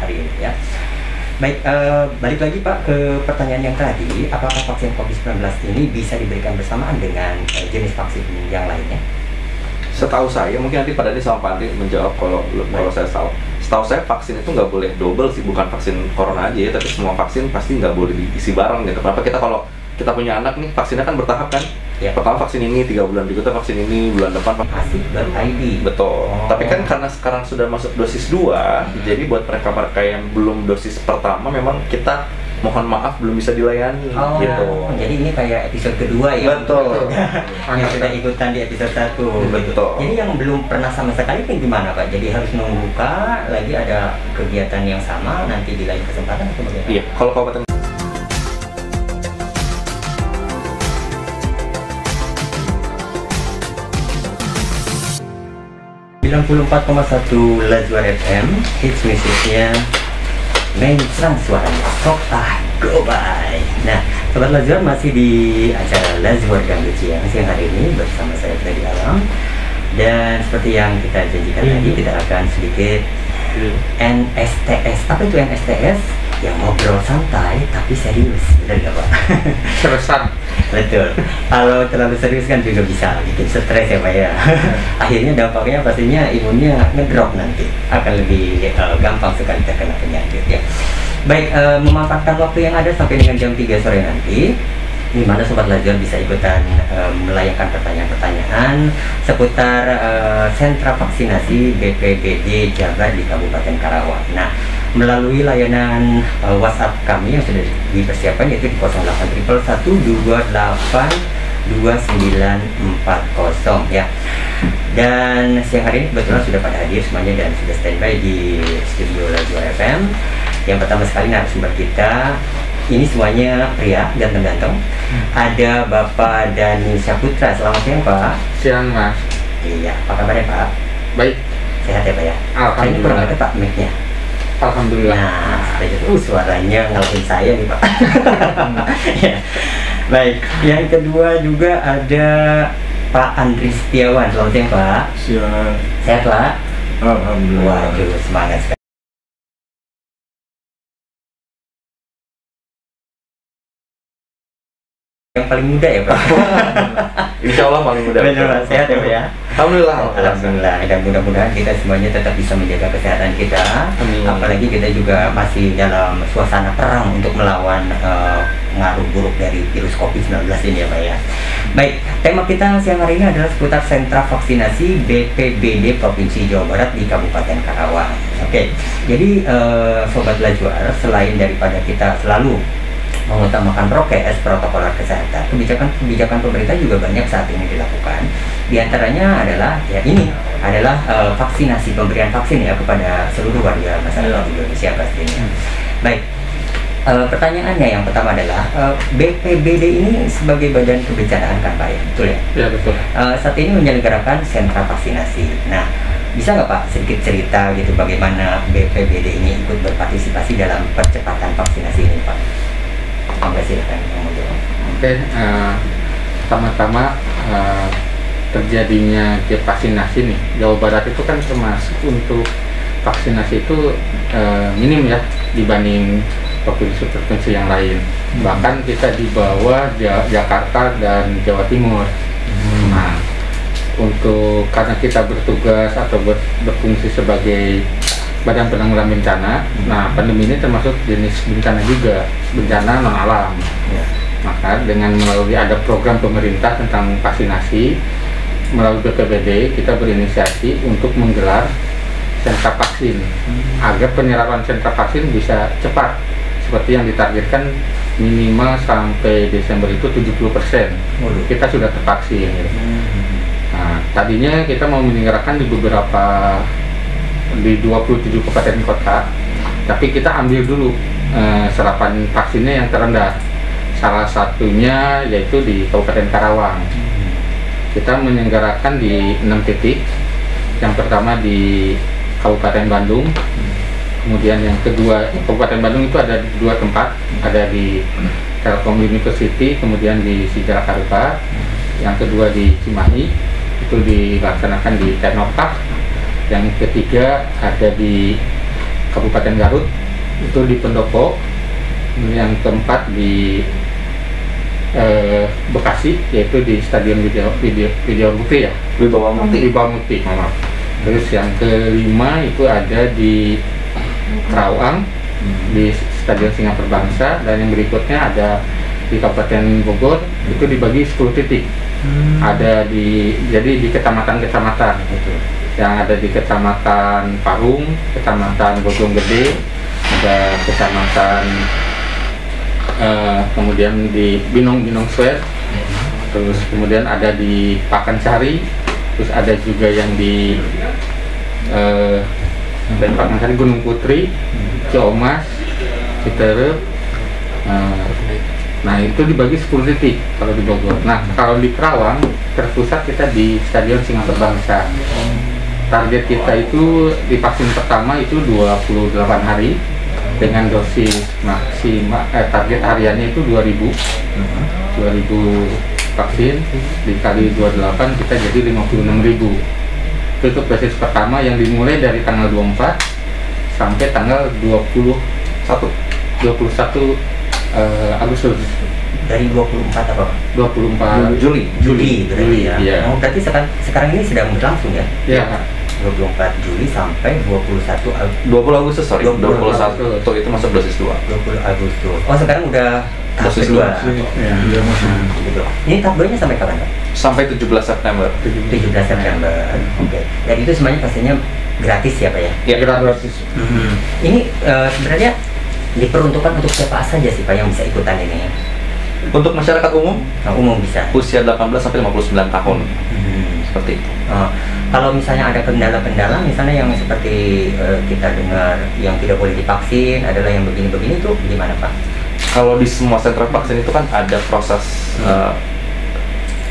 hari ini ya. Baik, balik lagi Pak ke pertanyaan yang tadi, apakah vaksin COVID-19 ini bisa diberikan bersamaan dengan jenis vaksin yang lainnya? Setahu saya, mungkin nanti Pak Dhani sama Pak Andri menjawab kalau saya tahu. Setahu saya vaksin itu nggak boleh double sih, bukan vaksin corona aja ya, tapi semua vaksin pasti nggak boleh diisi bareng gitu. Kenapa kita kalau kita punya anak nih, vaksinnya kan bertahap kan? Ya. Pertama vaksin ini 3 bulan, berikutnya vaksin ini bulan depan. Asik.id. Betul. Tapi kan karena sekarang sudah masuk dosis 2, jadi buat mereka yang belum dosis pertama memang kita mohon maaf belum bisa dilayani gitu. Jadi ini kayak episode kedua ya. Betul. Yang sudah ikutan di episode 1. Betul. Jadi yang belum pernah sama sekali kan gimana Pak? Jadi harus membuka lagi ada kegiatan yang sama nanti di lain kesempatan atau bagaimana? Iya, kalau kabupaten 94,1 Lazuar FM, hits musiknya mencrang suaranya Kota Gobai. Nah, Sobat Lazuar masih di acara Lazuar Dangdut Siang hari ini bersama saya Freddy Alam. Dan seperti yang kita janjikan tadi, kita akan sedikit NSTS. Apa itu NSTS? Yang ngobrol santai tapi serius, benar nggak Pak? Seriusan. Betul. Kalau terlalu serius kan juga bisa bikin stres ya Pak ya. Akhirnya dampaknya pastinya imunnya ngedrop nanti, akan lebih gampang sekali terkena penyakit ya. Baik, memanfaatkan waktu yang ada sampai dengan jam 3 sore nanti, di mana Sobat Lazuar bisa ikutan melayangkan pertanyaan-pertanyaan seputar sentra vaksinasi BPBD Jabar di Kabupaten Karawang. Nah, melalui layanan WhatsApp kami yang sudah dipersiapkan yaitu di 0831282940 ya. Dan siang hari ini kebetulan sudah pada hadir semuanya dan sudah standby di studio Lazuar FM. Yang pertama sekali narasumber kita ini semuanya pria ganteng-ganteng. Ada Bapak Dhani Syaputra. Selamat siang Pak. Siang Mas. Iya, apa kabar ya Pak? Baik. Sehat ya Pak ya? Alhamdulillah. Ini kurang ada Pak mic-nya. Alhamdulillah. Nah, suaranya ngalahin saya nih Pak. Ya. Baik, yang kedua juga ada Pak Andri Setiawan. Selamat siang Pak. Siang. Sehat Pak? Alhamdulillah. Waduh, semangat sekali. Yang paling muda ya Pak? Insya Allah paling mudah. Benar Pak, sehat ya Pak ya? Alhamdulillah. Alhamdulillah, dan mudah-mudahan kita semuanya tetap bisa menjaga kesehatan kita. Amin. Apalagi kita juga masih dalam suasana perang untuk melawan pengaruh buruk dari virus COVID-19 ini ya Pak ya. Baik, tema kita siang hari ini adalah seputar sentra vaksinasi BPBD Provinsi Jawa Barat di Kabupaten Karawang. Oke, jadi Sobat Lazuar, selain daripada kita selalu mengutamakan prokes, protokol kesehatan, kebijakan pemerintah juga banyak saat ini dilakukan. Di antaranya adalah ya ini adalah vaksinasi, pemberian vaksin ya kepada seluruh warga masyarakat Indonesia pastinya. Baik, pertanyaannya yang pertama adalah BPBD ini sebagai badan kebencanaan kan Pak ya, betul ya? Ya betul. Saat ini menyelenggarakan sentra vaksinasi. Nah, bisa nggak Pak sedikit cerita gitu bagaimana BPBD ini ikut berpartisipasi dalam percepatan vaksinasi ini Pak? Silakan. Oke, pertama-tama terjadinya vaksinasi nih Jawa Barat itu kan termasuk untuk vaksinasi itu minim ya dibanding provinsi-provinsi yang lain. Bahkan kita di bawah Jakarta dan Jawa Timur. Nah, karena kita bertugas atau berfungsi sebagai Badan Penanggulangan Bencana. Nah, pandemi ini termasuk jenis bencana juga, bencana non alam. Ya. Maka dengan melalui ada program pemerintah tentang vaksinasi melalui BPBD, kita berinisiasi untuk menggelar sentra vaksin agar penyerapan sentra vaksin bisa cepat seperti yang ditargetkan minimal sampai Desember itu 70% kita sudah tervaksin. Nah, tadinya kita mau menyelenggarakan di 27 kabupaten kota, tapi kita ambil dulu serapan vaksinnya yang terendah. Salah satunya yaitu di Kabupaten Karawang. Kita menyelenggarakan di 6 titik. Yang pertama di Kabupaten Bandung, kemudian yang kedua Kabupaten Bandung itu ada di 2 tempat, ada di Telkom University, kemudian di Sijalak-Harupat. Yang kedua di Cimahi, itu dilaksanakan di Teknopark. Yang ketiga ada di Kabupaten Garut itu di Pendopo, yang keempat di Bekasi yaitu di Stadion Widya Mukti ya, Wibawa Mukti. maaf. Terus yang kelima itu ada di Karawang di Stadion Singapura Bangsa, dan yang berikutnya ada di Kabupaten Bogor itu dibagi 10 titik. Ada jadi di kecamatan-kecamatan gitu. Yang ada di Kecamatan Parung, Kecamatan Bojonggede, ada Kecamatan kemudian di Binong Square, terus kemudian ada di Pakansari, terus ada juga yang di dan Pakansari, Gunung Putri, Ciamas, Citerep. Nah itu dibagi 10 titik kalau di Bogor. Nah kalau di Karawang terpusat kita di Stadion Singapura Bangsa. Target kita itu di vaksin pertama itu 28 hari dengan dosis maksimal, target hariannya itu 2000 vaksin dikali 28 kita jadi 56.000. Itu untuk dosis pertama yang dimulai dari tanggal 24 sampai tanggal 21 Agustus. Dari 24 apa? 24 Juli berarti ya. Iya. Oh, berarti sekarang ini sedang berlangsung ya? Iya. 24 Juli sampai 20 Agustus, sorry. 21 itu masuk dosis 2. 20 Agustus. Oh, sekarang udah tahap Dosis kedua. Iya. Gitu. Ini tahap 2-nya sampai kapan, Pak? Sampai 17 September. 17 September. Oke. Dan itu semuanya pastinya gratis ya, Pak ya? Ya, Gratis. Ini sebenarnya diperuntukkan untuk siapa saja sih, Pak, yang bisa ikutan ini? Untuk masyarakat umum, Umum bisa. usia 18 sampai 59 tahun. Seperti itu. Kalau misalnya ada kendala-kendala, misalnya yang seperti kita dengar yang tidak boleh divaksin, adalah yang begini-begini itu gimana, Pak? Kalau di semua sentra vaksin itu kan ada proses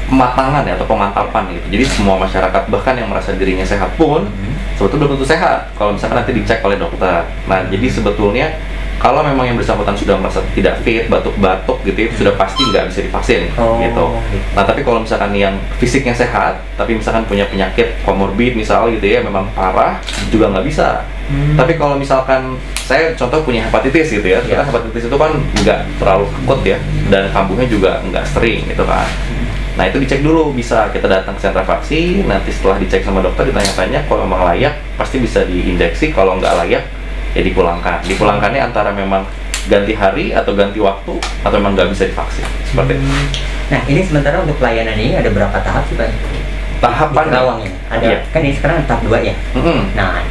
pematangan ya, atau pemantapan gitu. Jadi semua masyarakat bahkan yang merasa dirinya sehat pun sebetulnya belum tentu sehat kalau misalkan nanti dicek oleh dokter. Nah, jadi sebetulnya kalau memang yang bersangkutan sudah merasa tidak fit, batuk-batuk gitu, itu sudah pasti nggak bisa divaksin gitu. Nah, tapi kalau misalkan yang fisiknya sehat, tapi misalkan punya penyakit komorbid misal gitu ya, memang parah, juga nggak bisa. Tapi kalau misalkan saya contoh punya hepatitis gitu ya, karena hepatitis itu kan nggak terlalu akut ya, dan kambuhnya juga nggak sering gitu kan. Nah, itu dicek dulu, bisa kita datang ke sentra vaksin, nanti setelah dicek sama dokter ditanya-tanya, kalau memang layak pasti bisa diinjeksi, kalau nggak layak ya dipulangkan. Dipulangkannya antara memang ganti hari atau ganti waktu, atau memang nggak bisa divaksin, seperti itu. Nah, ini sementara untuk pelayanan ini ada berapa tahap sih, Pak? Tahapan di Karawang ya? Ada, iya. Kan ini sekarang tahap 2 ya? Nah,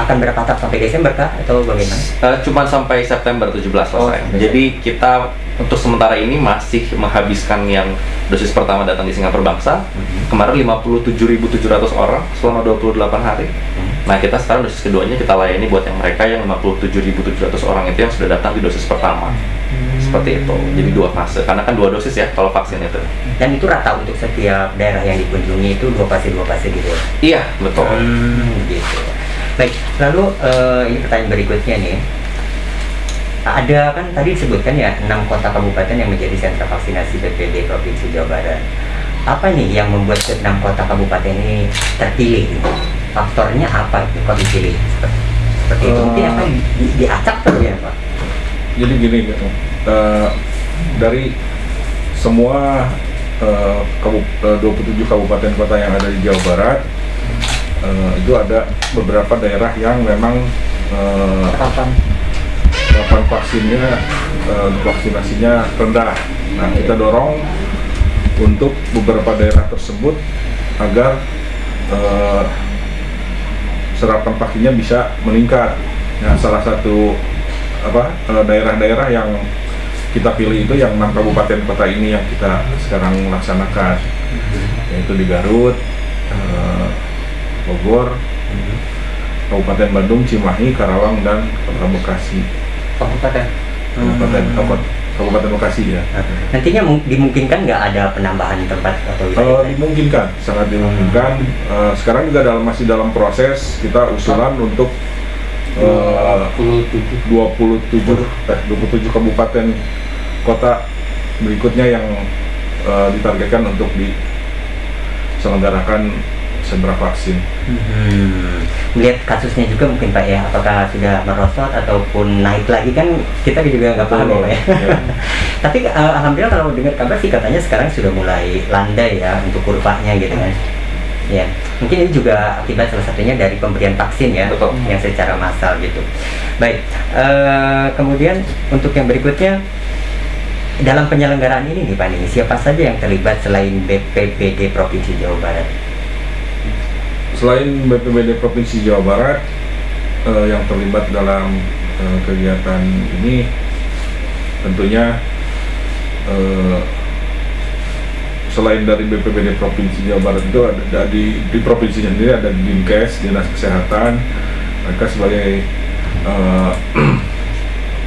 akan berapa tahap sampai Desember kah? Atau bagaimana? Cuman sampai September 17 selesai. Jadi kita untuk sementara ini masih menghabiskan yang dosis pertama datang di Singapura Bangsa. Kemarin 57.700 orang selama 28 hari. Nah, kita sekarang dosis keduanya kita layani buat yang mereka yang 57.700 orang itu yang sudah datang di dosis pertama. Seperti itu. Jadi 2 fase. Karena kan 2 dosis ya kalau vaksin itu. Dan itu rata untuk setiap daerah yang dikunjungi itu 2 fase gitu ya? Iya, betul. Gitu. Baik, lalu ini pertanyaan berikutnya nih. Ada kan tadi disebutkan ya 6 kota kabupaten yang menjadi sentra vaksinasi BPD Provinsi Jawa Barat. Apa nih yang membuat 6 kota kabupaten ini terpilih? Faktornya apa itu kok dipilih seperti itu? Mungkin apa diacak terus ya, Pak? Jadi gini gitu, dari semua 27 kabupaten kota yang ada di Jawa Barat, itu ada beberapa daerah yang memang harapan vaksinasinya rendah. Nah, kita dorong untuk beberapa daerah tersebut agar serapan vaksinnya bisa meningkat. Nah, salah satu daerah-daerah yang kita pilih itu yang 6 kabupaten kota ini yang kita sekarang laksanakan, yaitu di Garut, Bogor, Kabupaten Bandung, Cimahi, Karawang, dan Kota Bekasi. Kabupaten Bekasi ya. Nantinya dimungkinkan nggak ada penambahan tempat atau wilayah? Dimungkinkan, sangat dimungkinkan. Sekarang juga masih dalam proses kita usulan untuk 27 kabupaten kota berikutnya yang ditargetkan untuk diselenggarakan sentra vaksin. Melihat kasusnya juga mungkin Pak ya, apakah sudah merosot ataupun naik lagi kan kita juga nggak paham ya Pak ya. Tapi alhamdulillah kalau dengar kabar sih katanya sekarang sudah mulai landai ya untuk kurvanya gitu kan. Ya, mungkin ini juga akibat salah satunya dari pemberian vaksin ya, Betul. yang secara massal gitu. Baik, kemudian untuk yang berikutnya dalam penyelenggaraan ini nih Pak nih, siapa saja yang terlibat selain BPBD Provinsi Jawa Barat? Selain BPBD Provinsi Jawa Barat, yang terlibat dalam kegiatan ini tentunya selain dari BPBD Provinsi Jawa Barat itu ada di provinsinya sendiri ada Dinkes, Dinas Kesehatan, mereka sebagai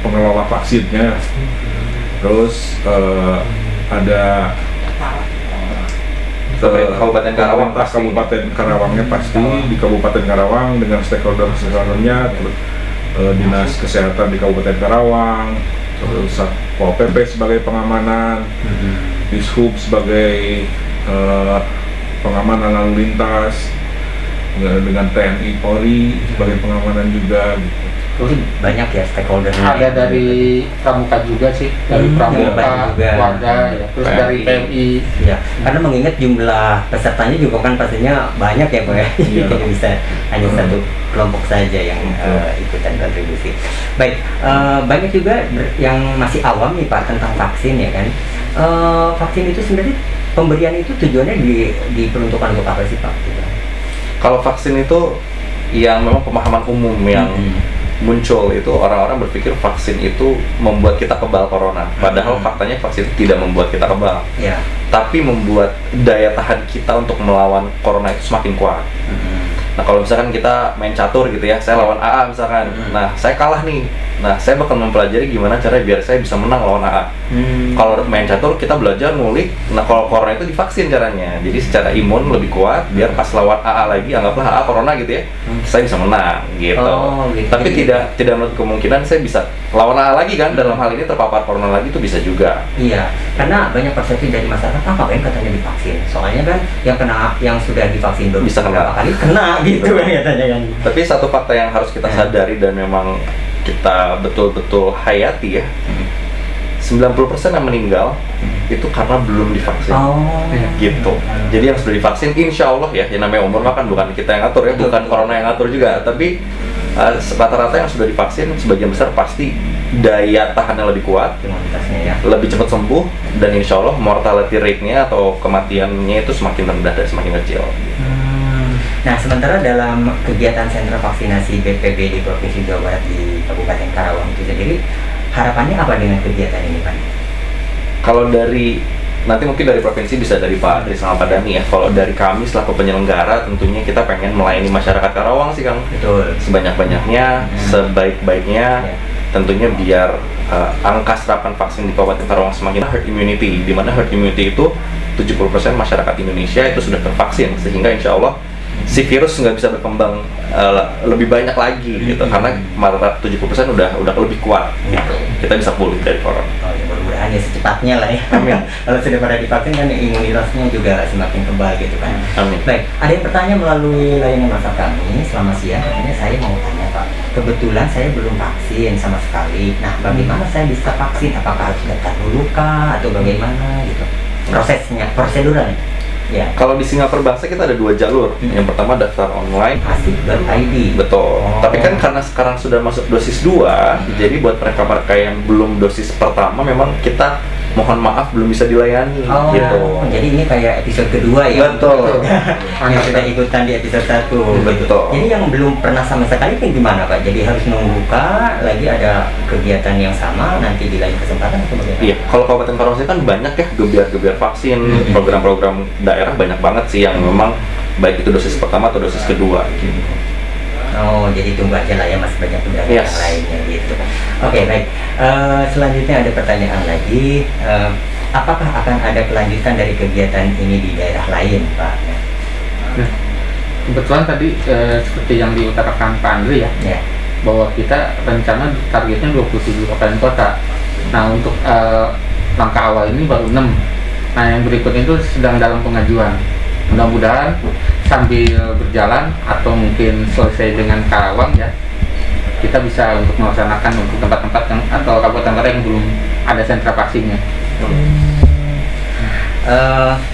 pengelola vaksinnya. Terus ada Kabupaten Karawang pemerintah Kabupaten Karawangnya pasti di Kabupaten Karawang dengan stakeholder-stakeholdernya, terus Dinas Kesehatan di Kabupaten Karawang, terus Satpol PP sebagai pengamanan, Dishub sebagai pengamanan lalu lintas, dengan TNI Polri sebagai pengamanan juga gitu. Banyak ya stakeholdernya. Ada dari Pramuka juga sih, dari Pramuka, juga. warga, ya. Terus dari PMI. Ya, karena mengingat jumlah pesertanya juga kan pastinya banyak ya Pak ya. Iya. Jadi bisa hanya satu kelompok saja yang ikutan kontribusi. Baik, banyak juga yang masih awam nih Pak tentang vaksin ya kan. Vaksin itu sebenarnya pemberian itu tujuannya diperuntukkan untuk apa sih Pak? Kalau vaksin itu yang memang pemahaman umum yang muncul itu orang-orang berpikir vaksin itu membuat kita kebal corona. Padahal faktanya vaksin tidak membuat kita kebal. Ya. Tapi membuat daya tahan kita untuk melawan corona itu semakin kuat. Nah kalau misalkan kita main catur gitu ya, saya lawan AA misalkan, nah saya kalah nih, nah saya bakal mempelajari gimana caranya biar saya bisa menang lawan AA. Kalau main catur kita belajar ngulik, nah kalau corona itu divaksin caranya, jadi secara imun lebih kuat, biar pas lawan AA lagi, anggaplah AA corona gitu ya, saya bisa menang gitu. Oh, gitu. Tapi tidak menutup kemungkinan saya bisa lawan AA lagi kan, dalam hal ini terpapar corona lagi itu bisa juga. Iya, karena banyak persepsi dari masyarakat, ngapain katanya divaksin? Soalnya kan yang sudah divaksin Bisa kena. beberapa kali kena gitu kan katanya kan. Tapi satu fakta yang harus kita sadari dan memang kita betul-betul hayati ya, 90% yang meninggal itu karena belum divaksin. Oh, Gitu. Jadi yang sudah divaksin, insya Allah ya, yang namanya umur makan bukan kita yang ngatur ya, bukan corona yang ngatur juga, tapi rata-rata yang sudah divaksin sebagian besar pasti daya tahannya lebih kuat, imunitasnya ya. lebih cepat sembuh, dan insya Allah mortality rate-nya atau kematiannya itu semakin rendah dan semakin kecil. Nah, sementara dalam kegiatan sentra vaksinasi BPBD Provinsi Jawa Barat di Kabupaten Karawang itu sendiri, harapannya apa dengan kegiatan ini Pak? Kalau dari nanti mungkin dari provinsi bisa dari Pak Adri sama Pak Dani ya. Kalau dari kami selaku penyelenggara tentunya kita pengen melayani masyarakat Karawang sih Kang. Betul. Sebanyak-banyaknya, sebaik-baiknya, tentunya biar angka serapan vaksin di Kabupaten Karawang semakin herd immunity, di mana herd immunity itu 70% masyarakat Indonesia itu sudah tervaksin, sehingga insya Allah si virus nggak bisa berkembang lebih banyak lagi gitu, karena 70% udah lebih kuat gitu. Kita bisa pulih dari corona. Oh ya, mudah-mudahan ya secepatnya lah ya. Amin. Kalau sudah pada divaksin kan imunitasnya juga semakin kebal gitu kan. Amin. Baik, ada yang bertanya melalui layanan WhatsApp kami selamat siang. Katanya saya mau tanya Pak, kebetulan saya belum vaksin sama sekali. Nah, bagaimana saya bisa vaksin? Apakah harus daftar dulu kah atau bagaimana gitu? Prosesnya, proseduralnya. Ya. Kalau di Singapura Bangsa kita ada 2 jalur. Yang pertama daftar online. Asik.id. Betul. Tapi kan karena sekarang sudah masuk dosis 2, jadi buat mereka-mereka yang belum dosis pertama memang kita mohon maaf belum bisa dilayani gitu. Jadi ini kayak episode kedua ya. Betul. Yang sudah ikutan di episode 1. Betul. Jadi yang belum pernah sama sekali kan gimana Pak? Jadi harus nunggu kah lagi ada kegiatan yang sama nanti di lain kesempatan atau bagaimana? Iya, kalau Kabupaten Karawang kan banyak ya gebiar-gebiar vaksin, program-program daerah banyak banget sih yang memang baik itu dosis pertama atau dosis kedua gitu. Oh, jadi tunggu aja lah ya, masih banyak undangan Yes. lainnya gitu. Oke, baik. Selanjutnya ada pertanyaan lagi. Apakah akan ada kelanjutan dari kegiatan ini di daerah lain, Pak? Nah, kebetulan tadi seperti yang diutarakan Pak Andri ya, Ya. bahwa kita rencana targetnya 27 kabupaten kota. Nah, untuk langkah awal ini baru 6. Nah, yang berikutnya itu sedang dalam pengajuan. Mudah-mudahan sambil berjalan atau mungkin selesai dengan Karawang ya, kita bisa untuk melaksanakan untuk tempat-tempat yang atau kabupaten yang belum ada sentra vaksinnya.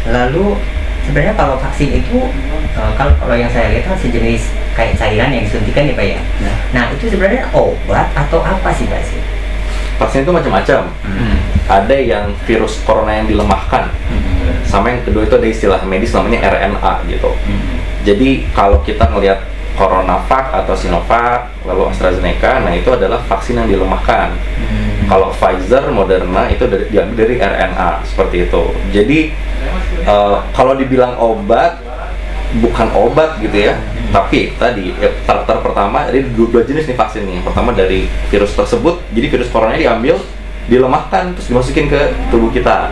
Lalu sebenarnya kalau vaksin itu kalau yang saya lihat kan sejenis kayak cairan yang disuntikan ya Pak ya. Nah itu sebenarnya obat atau apa sih Pak sih? Vaksin itu macam-macam. Ada yang virus corona yang dilemahkan, sama yang kedua itu ada istilah medis namanya RNA gitu. Jadi kalau kita ngelihat CoronaVac atau Sinovac, lalu AstraZeneca, nah itu adalah vaksin yang dilemahkan. Kalau Pfizer, Moderna itu diambil dari RNA seperti itu. Jadi kalau dibilang obat, bukan obat gitu ya. Tapi tadi karakter pertama, jadi dua jenis nih vaksin nih. Pertama dari virus tersebut, jadi virus corona diambil, dilemahkan, terus dimasukin ke tubuh kita,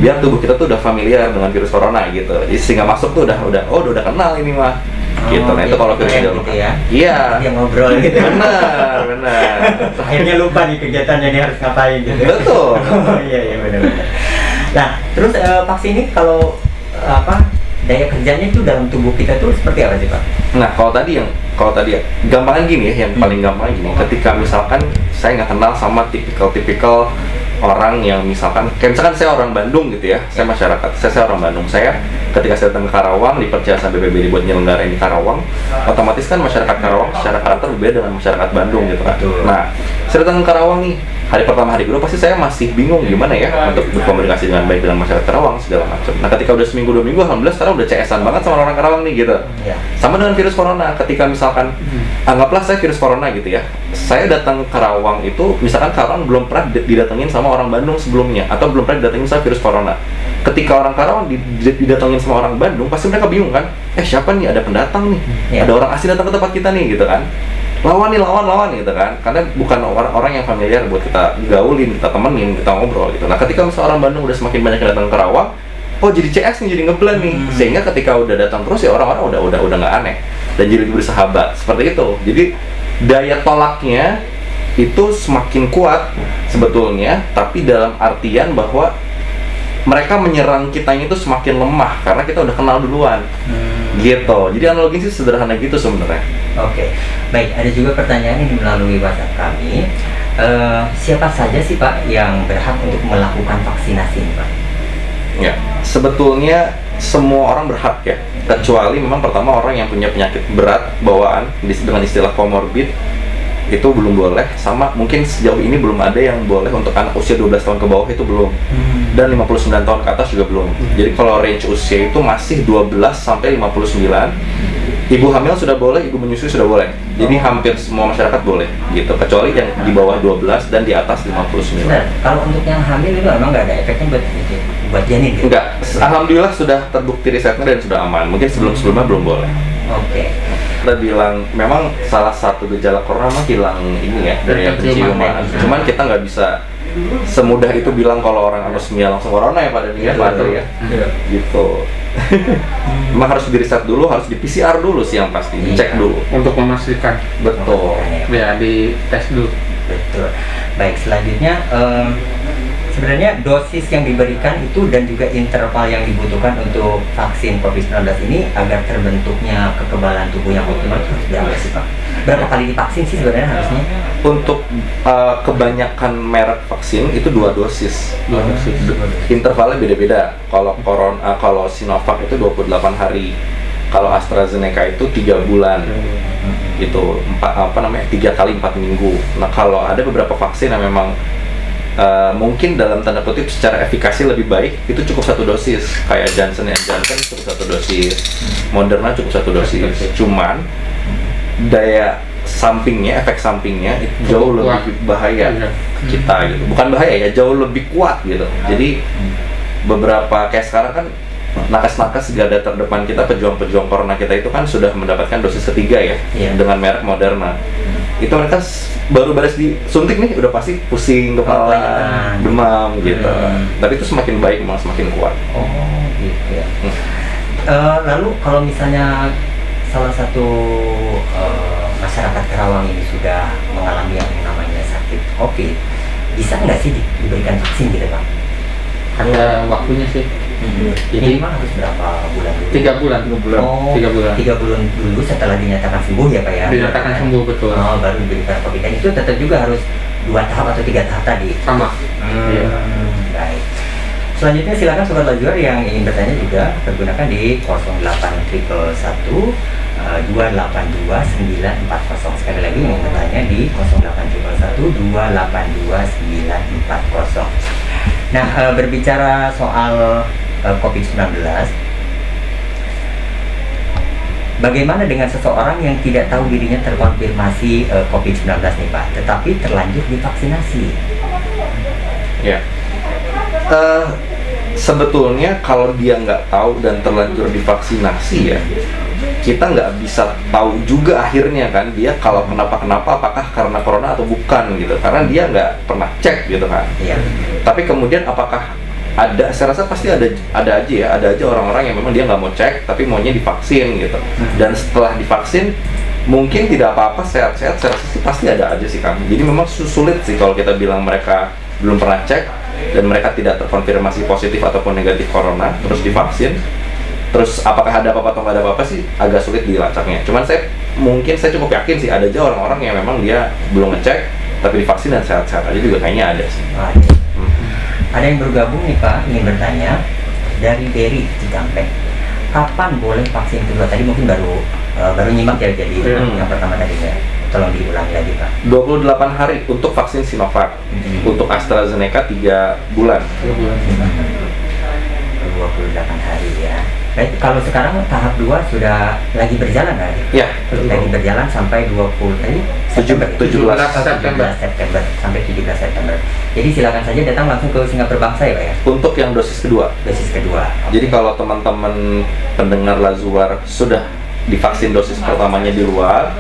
biar tubuh kita tuh udah familiar dengan virus corona gitu. Jadi sehingga masuk tuh udah kenal ini mah. Gitu. Nah itu kalau virus dilemahkan. Gitu ya? Iya. Dia ngobrol gitu. Benar. Akhirnya lupa nih kegiatannya dia harus ngapain gitu. Betul. Iya benar. Nah terus vaksin ini kalau daya kerjanya itu dalam tubuh kita tuh seperti apa sih Pak? Nah kalau tadi ya gampangan gini ya, yang paling gampang gini, ketika misalkan saya nggak kenal sama tipikal orang yang misalkan saya orang Bandung gitu ya, saya orang Bandung, ketika saya datang ke Karawang dipercaya sama BPBD buat nyelenggarain di Karawang, otomatis kan masyarakat Karawang secara karakter berbeda dengan masyarakat Bandung gitu kan. Nah saya datang ke Karawang nih, hari pertama hari kedua pasti saya masih bingung gimana ya untuk berkomunikasi dengan baik dengan masyarakat Karawang segala macam. Nah ketika udah seminggu 2 minggu, alhamdulillah sekarang udah CS-an banget sama orang Karawang nih gitu. Sama dengan virus corona, ketika misalkan anggaplah saya virus corona gitu ya, saya datang ke Karawang itu, misalkan Karawang belum pernah didatengin sama orang Bandung sebelumnya, atau belum pernah didatengin sama virus corona. Ketika orang Karawang didatengin sama orang Bandung, pasti mereka bingung kan, siapa nih, ada pendatang nih, ada orang asing datang ke tempat kita nih gitu kan. Lawan gitu kan, karena bukan orang-orang yang familiar buat kita gaulin, kita temenin, kita ngobrol gitu. Nah ketika misalnya orang Bandung udah semakin banyak yang datang ke Karawang, jadi CS nih, jadi ngeblend nih, sehingga ketika udah datang terus ya orang-orang udah nggak aneh dan jadi bersahabat seperti itu. Jadi daya tolaknya itu semakin kuat sebetulnya, tapi dalam artian bahwa mereka menyerang kitanya itu semakin lemah karena kita udah kenal duluan. Gitu. Jadi analogi sih sederhana gitu sebenarnya. Oke. Baik, ada juga pertanyaan ini melalui WhatsApp kami. Siapa saja sih Pak yang berhak untuk melakukan vaksinasi ini, Pak? Ya, sebetulnya semua orang berhak ya, kecuali memang pertama orang yang punya penyakit berat bawaan dengan istilah comorbid itu belum boleh, sama mungkin sejauh ini belum ada yang boleh untuk anak usia 12 tahun ke bawah itu belum, dan 59 tahun ke atas juga belum. Jadi kalau range usia itu masih 12 sampai 59. Ibu hamil sudah boleh, ibu menyusui sudah boleh. Jadi hampir semua masyarakat boleh gitu, kecuali yang di bawah 12 dan di atas 59. Nah, kalau untuk yang hamil itu emang nggak ada efeknya buat janin gitu? Enggak, alhamdulillah sudah terbukti risetnya dan sudah aman. Mungkin sebelumnya belum boleh. Oke. Kita bilang memang salah satu gejala corona mah hilang ini ya, dari penciuman. Cuman kita nggak bisa semudah itu bilang kalau orang anosmia langsung corona ya pada nih ya. Gitu. Memang harus di riset dulu, harus di PCR dulu sih yang pasti, dicek dulu untuk memastikan. Betul. Ya, di tes dulu. Betul. Baik, selanjutnya sebenarnya dosis yang diberikan itu dan juga interval yang dibutuhkan untuk vaksin COVID-19 ini agar terbentuknya kekebalan tubuh yang optimal harus berapa sih Pak? Berapa kali divaksin sih sebenarnya harusnya? Untuk kebanyakan merek vaksin itu 2 dosis. Intervalnya beda-beda. Kalau Sinovac itu 28 hari. Kalau AstraZeneca itu 3 bulan. Itu 3 kali 4 minggu. Nah, kalau ada beberapa vaksin yang memang mungkin dalam tanda kutip secara efikasi lebih baik, itu cukup 1 dosis. Kayak Johnson & Johnson cukup 1 dosis, Moderna cukup 1 dosis. Cuman daya sampingnya, efek sampingnya itu jauh lebih bahaya kita gitu. Bukan bahaya ya, jauh lebih kuat gitu. Jadi beberapa kayak sekarang kan nakes-nakes garda terdepan kita, pejuang-pejuang corona kita itu kan sudah mendapatkan dosis ketiga ya, dengan merek Moderna. Itu mereka baru beres disuntik nih udah pasti pusing kepala, demam gitu. Tapi itu semakin baik, malah semakin kuat. Oh gitu ya. Lalu kalau misalnya salah satu masyarakat Karawang ini sudah mengalami yang namanya sakit COVID, bisa nggak sih diberikan vaksin gitu Pak? Ada waktunya sih. Jadi Minimal harus berapa bulan dulu? 3 bulan. 3 bulan. Oh, 3 bulan. 3 bulan dulu setelah dinyatakan sembuh ya Pak ya? Dinyatakan sembuh, betul. Oh, baru diberikan COVID. Dan itu tetap juga harus 2 tahap atau 3 tahap tadi? Sama. Iya. Baik. Selanjutnya silakan Sobat Lazuar yang ingin bertanya juga pergunakan di 08111 282 940. Sekali lagi ingin bertanya di 08111 282 940. Nah, berbicara soal COVID-19, bagaimana dengan seseorang yang tidak tahu dirinya terkonfirmasi COVID-19 nih Pak, tetapi terlanjur divaksinasi? Ya. Sebetulnya kalau dia nggak tahu dan terlanjur divaksinasi ya, kita nggak bisa tahu juga akhirnya kan dia kalau kenapa apakah karena corona atau bukan gitu, karena dia nggak pernah cek gitu kan. Iya. Tapi kemudian apakah ada, saya rasa pasti ada aja orang-orang yang memang dia nggak mau cek tapi maunya divaksin gitu. Dan setelah divaksin mungkin tidak apa-apa, sehat-sehat, saya rasa sih pasti ada aja sih kan. Jadi memang sulit sih kalau kita bilang mereka belum pernah cek dan mereka tidak terkonfirmasi positif ataupun negatif corona terus divaksin, terus apakah ada apa-apa atau nggak ada apa-apa sih agak sulit dilacaknya. Cuman saya cukup yakin sih ada aja orang-orang yang memang dia belum ngecek tapi divaksin dan sehat-sehat aja juga kayaknya ada sih. Ada yang bergabung nih Pak, ingin bertanya dari Berry Cikampek, kapan boleh vaksin kedua? Tadi mungkin baru nyimak ya, jadi yang pertama tadi ya. Tolong diulangi lagi Pak. 28 hari untuk vaksin Sinovac. Untuk AstraZeneca 3 bulan. 28 hari ya. Baik, kalau sekarang tahap 2 sudah lagi berjalan kan? Ya, Lagi berjalan sampai 20 tadi September. 17 September sampai 17 September. Jadi silakan saja datang langsung ke Singapura Bangsa ya Pak ya. untuk yang dosis kedua. Dosis kedua. Jadi kalau teman-teman pendengar Lazuar sudah divaksin dosis pertamanya di luar,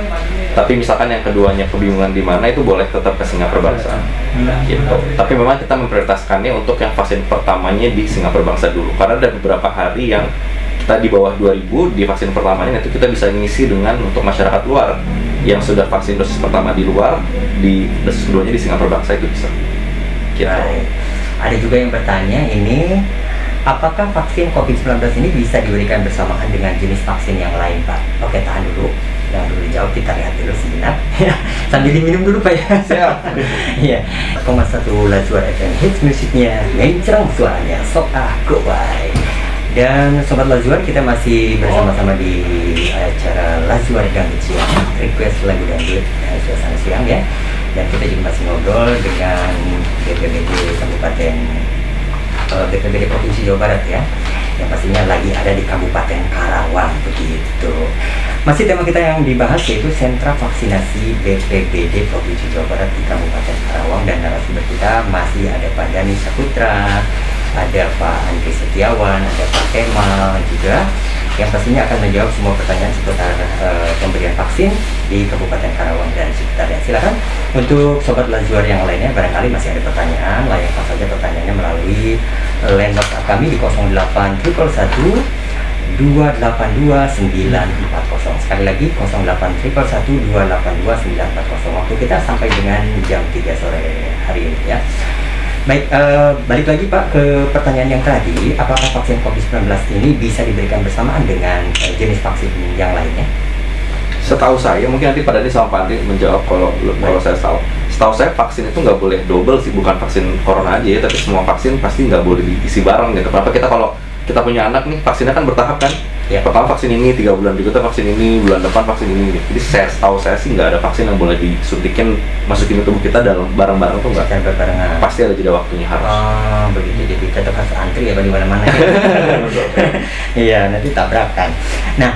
tapi misalkan yang keduanya kebingungan di mana, itu boleh tetap ke Singapura Bangsa. Gitu. Tapi memang kita memprioritaskannya untuk yang vaksin pertamanya di Singapura Bangsa dulu, karena ada beberapa hari yang kita di bawah 2000 di vaksin pertamanya, itu kita bisa ngisi dengan untuk masyarakat luar yang sudah vaksin dosis pertama di luar, di dosis keduanya di Singapura Bangsa itu bisa. Gitu. Baik. Ada juga yang bertanya ini, apakah vaksin COVID-19 ini bisa diberikan bersamaan dengan jenis vaksin yang lain Pak? Oke, tahan dulu. Jangan dulu dijawab, kita lihat dulu sejenak. Sambil diminum dulu Pak ya. Siap. Iya. 1 Lazuar FM hits musiknya ngencreng suaranya, sok go bye. Dan Sobat Lazuar, kita masih bersama-sama di acara Lazuar Dangdut Siang, request lagu dangdut suasana siang ya. Dan kita juga masih ngobrol dengan BPBD Kabupaten BPBD Provinsi Jawa Barat ya, yang pastinya lagi ada di Kabupaten Karawang begitu. Masih tema kita yang dibahas yaitu sentra vaksinasi BPBD Provinsi Jawa Barat di Kabupaten Karawang, dan narasumber kita masih ada Pak Dani Saputra, ada Pak Andri Setiawan, ada Pak Kemal juga, yang pastinya akan menjawab semua pertanyaan seputar pemberian vaksin di Kabupaten Karawang dan sekitarnya. Silakan untuk Sobat Lazuar yang lainnya, barangkali masih ada pertanyaan, layangkan saja pertanyaannya melalui line WhatsApp kami di 08111 282 940. Sekali lagi 08111 282 940. Waktu kita sampai dengan jam 3 sore hari ini ya. Baik, balik lagi Pak ke pertanyaan yang tadi, apakah vaksin COVID-19 ini bisa diberikan bersamaan dengan jenis vaksin yang lainnya? Setahu saya, mungkin nanti Pak Dani sama Pak Andri menjawab kalau saya tahu. Setahu saya vaksin itu nggak boleh double sih, bukan vaksin corona aja ya, tapi semua vaksin pasti nggak boleh diisi bareng gitu. Kenapa kita kalau kita punya anak nih, vaksinnya kan bertahap kan? Ya. Pertama vaksin ini 3 bulan, berikutnya vaksin ini, bulan depan vaksin ini gitu. Jadi setahu saya sih nggak ada vaksin yang boleh disuntikin masukin ke tubuh kita dalam bareng-bareng tuh nggak. Dan berbarengan. Pasti ada jeda waktunya harus. Oh, begitu. Jadi tetap harus antri ya Pak di mana-mana. Iya, nanti tabrakan. Nah,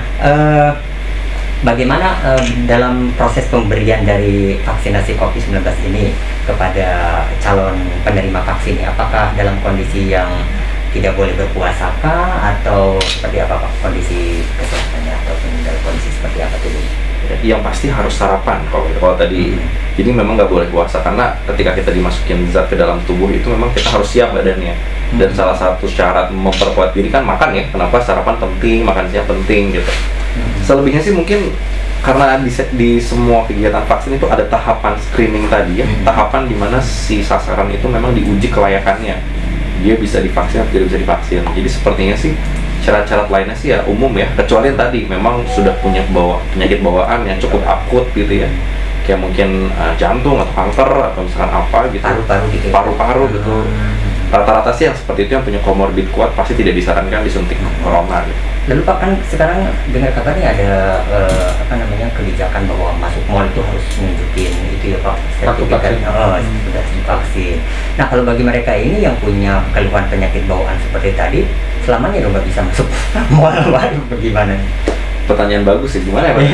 bagaimana dalam proses pemberian dari vaksinasi COVID-19 ini kepada calon penerima vaksin? Apakah dalam kondisi yang tidak boleh berpuasa kah, atau seperti apa Pak kondisi kesehatannya, ataupun dalam kondisi seperti apa tuh? Yang pasti harus sarapan kalau tadi. Jadi memang nggak boleh puasa, karena ketika kita dimasukin zat ke dalam tubuh itu memang kita harus siap badannya. Dan salah satu syarat memperkuat diri kan makan ya. Kenapa sarapan penting, makan siang penting gitu. Selebihnya sih mungkin karena di semua kegiatan vaksin itu ada tahapan screening tadi ya, tahapan dimana si sasaran itu memang diuji kelayakannya dia bisa divaksin atau tidak bisa divaksin. Jadi sepertinya sih syarat-syarat lainnya sih ya umum ya, kecuali yang tadi memang sudah punya penyakit bawaan yang cukup akut gitu ya, kayak mungkin jantung atau kanker atau misalkan apa gitu, Paru-paru gitu ya? paru-paru gitu. Rata-rata sih yang seperti itu yang punya komorbid kuat pasti tidak disarankan disuntik corona gitu. Lalu Pak, kan sekarang dengar kabarnya ada kebijakan bahwa masuk mall itu harus nunjukin itu ya Pak, sertifikat sudah divaksin. Nah, kalau bagi mereka ini yang punya keluhan penyakit bawaan seperti tadi, selamanya dong nggak bisa masuk mall, Pak, bagaimana? Pertanyaan bagus sih, gimana ya Pak?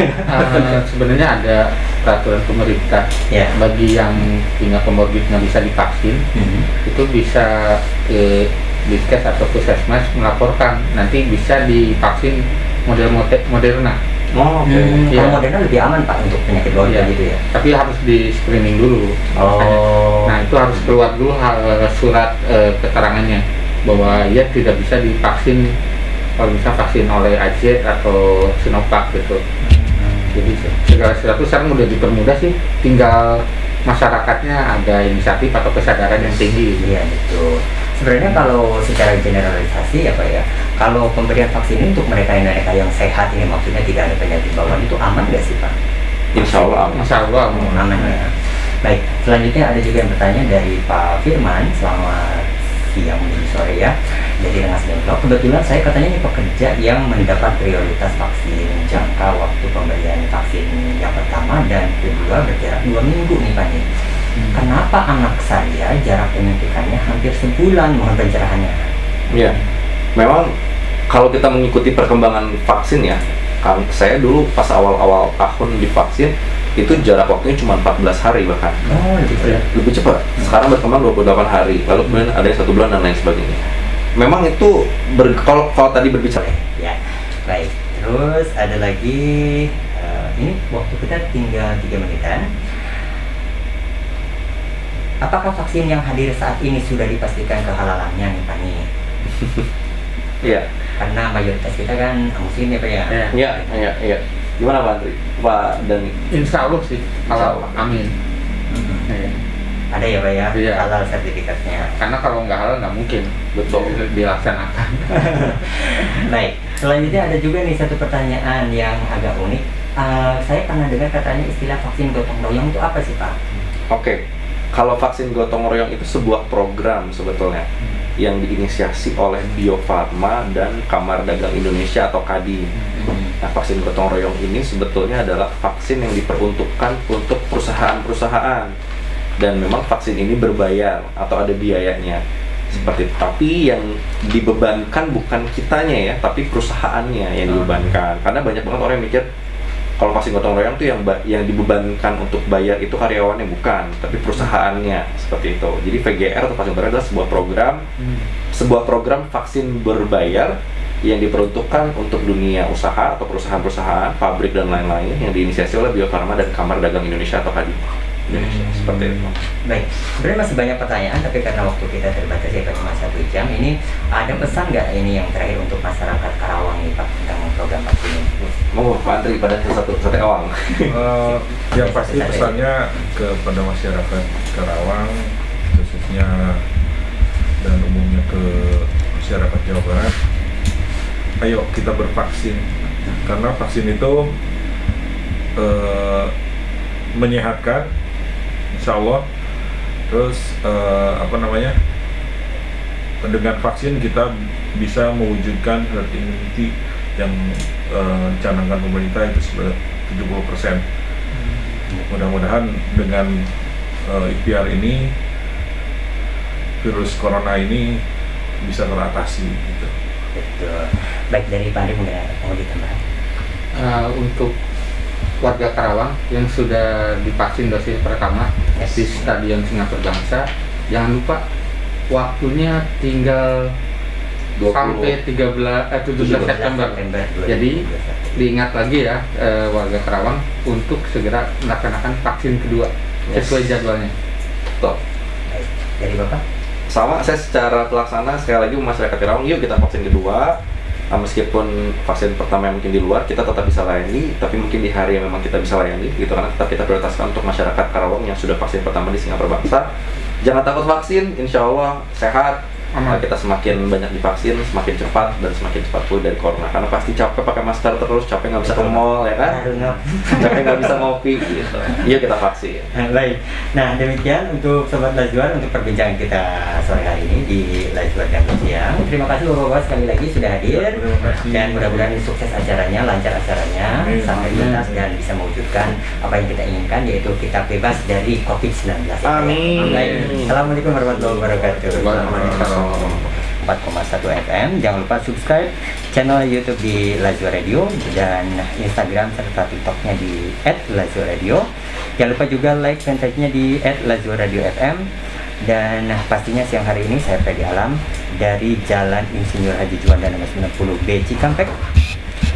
Sebenarnya ada peraturan pemerintah Ya. bagi yang punya komorbid nggak bisa divaksin, itu bisa ke Dinkes atau Puskesmas melaporkan, nanti bisa divaksin model Moderna. Oh, oke. Iya. Kalau Moderna lebih aman Pak untuk penyakit bawaan Iya. gitu ya? Tapi harus di screening dulu. Oh. Nah, itu harus keluar dulu surat keterangannya bahwa ia tidak bisa divaksin kalau bisa vaksin oleh AZ atau Sinovac gitu. Jadi segala sesuatu sekarang udah dipermudah sih, tinggal masyarakatnya ada inisiatif atau kesadaran yang tinggi. Iya, betul. Sebenarnya kalau secara generalisasi ya Pak ya, kalau pemberian vaksin ini untuk mereka yang sehat ini, maksudnya tidak ada penyakit bawaan, itu aman nggak sih Pak? Insya Allah aman. Insya Allah Aman ya. Baik, selanjutnya ada juga yang bertanya dari Pak Firman, selamat siang menuju sore ya. Jadi dengan sedang kebetulan saya katanya ini pekerja yang mendapat prioritas vaksin, jangka waktu pemberian vaksin yang pertama dan kedua berjarak 2 minggu nih Pak nih. Kenapa anak saya jarak penyuntikannya hampir sebulan? Mohon pencerahannya. Iya, memang kalau kita mengikuti perkembangan vaksin ya, kan saya dulu pas awal-awal tahun divaksin itu jarak waktunya cuma 14 hari bahkan. Oh, Lebih cepat. Sekarang berkembang 28 hari, lalu kemudian ada yang 1 bulan dan lain sebagainya. Memang itu kalau tadi berbicara ya. Baik. Terus ada lagi ini waktu kita tinggal 3 menitan. Apakah vaksin yang hadir saat ini sudah dipastikan kehalalannya nih Pak nih? Iya. Karena mayoritas kita kan muslim ya Pak ya. Iya. Gimana Pak Andri? Pak Dani? Insya Allah sih, kalau amin. Iya. Ada ya Pak ya, Iya. halal sertifikatnya. Karena kalau nggak halal nggak mungkin Betul. dilaksanakan. Baik, selanjutnya ada juga nih satu pertanyaan yang agak unik. Saya pernah dengar katanya istilah vaksin gotong royong itu apa sih Pak? Oke. Kalau vaksin gotong royong itu sebuah program sebetulnya yang diinisiasi oleh Bio Farma dan Kamar Dagang Indonesia atau KADI. Nah, vaksin gotong royong ini sebetulnya adalah vaksin yang diperuntukkan untuk perusahaan-perusahaan, dan memang vaksin ini berbayar atau ada biayanya seperti itu. Tapi yang dibebankan bukan kitanya ya, tapi perusahaannya yang dibebankan. Karena banyak banget orang yang mikir kalau vaksin gotong royong itu yang dibebankan untuk bayar itu karyawannya, bukan, tapi perusahaannya seperti itu. Jadi VGR atau vaksin gotong royong adalah sebuah program vaksin berbayar yang diperuntukkan untuk dunia usaha atau perusahaan-perusahaan, pabrik dan lain-lain yang diinisiasi oleh Bio Farma dan Kamar Dagang Indonesia atau KADI Indonesia. Seperti itu. Baik, sebenarnya masih banyak pertanyaan, tapi karena waktu kita terbatas ya Pak, cuma 1 jam. Ini ada pesan nggak ini yang terakhir untuk masyarakat Karawang nih Pak tentang program vaksin ini? Mau Pak Andri pada satu awang. Yang pasti pesannya kepada masyarakat Karawang khususnya dan umumnya ke masyarakat Jawa Barat, ayo kita bervaksin, karena vaksin itu menyehatkan, insya Allah. Terus dengan vaksin kita bisa mewujudkan herd immunity yang dicanangkan pemerintah itu 70%. Mudah-mudahan dengan ikhtiar ini virus corona ini bisa teratasi gitu. Betul. Baik, dari Pak Andri mungkin mau ditambah. Untuk warga Karawang yang sudah divaksin dosis pertama di Stadion Singapura Bangsa, jangan lupa waktunya tinggal 20. sampai 17 September. Jadi diingat lagi ya warga Karawang untuk segera melaksanakan vaksin kedua sesuai jadwalnya. Top. Baik, dari Bapak? Sama, saya secara pelaksana sekali lagi masyarakat Karawang, yuk kita vaksin kedua. Meskipun vaksin pertama yang mungkin di luar kita tetap bisa layani, tapi mungkin di hari yang memang kita bisa layani gitu, karena tetap kita prioritaskan untuk masyarakat Karawang yang sudah vaksin pertama di Singapura Bangsa. Jangan takut vaksin, insya Allah sehat. Aman. Kita semakin banyak divaksin, semakin cepat dan semakin cepat pulih dari corona. Karena pasti capek pakai masker terus, capek nggak bisa ke mall ya kan, capek nggak bisa ngopi gitu. Iya kita vaksin. Baik, nah demikian untuk Sobat Lajuar untuk perbincangan kita sore hari ini di Lajuar dan Siang. Terima kasih Bapak-Bapak sekali lagi sudah hadir, Terima kasih. dan mudah-mudahan sukses acaranya, lancar acaranya, Amin. sampai tuntas dan bisa mewujudkan apa yang kita inginkan, yaitu kita bebas dari COVID-19. Amin. Baik, Assalamualaikum warahmatullahi wabarakatuh. Waalaikumsalam. 4,1 FM. Jangan lupa subscribe channel YouTube di Lajuar Radio dan Instagram serta TikToknya di @lajuarradio. Jangan lupa juga like fanpage-nya di @lajuarradio FM. Dan pastinya siang hari ini saya Freddy Alam dari Jalan Insinyur Haji Juanda nomor 90B Cikampek.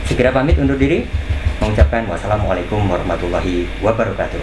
Segera pamit undur diri, mengucapkan wassalamualaikum warahmatullahi wabarakatuh.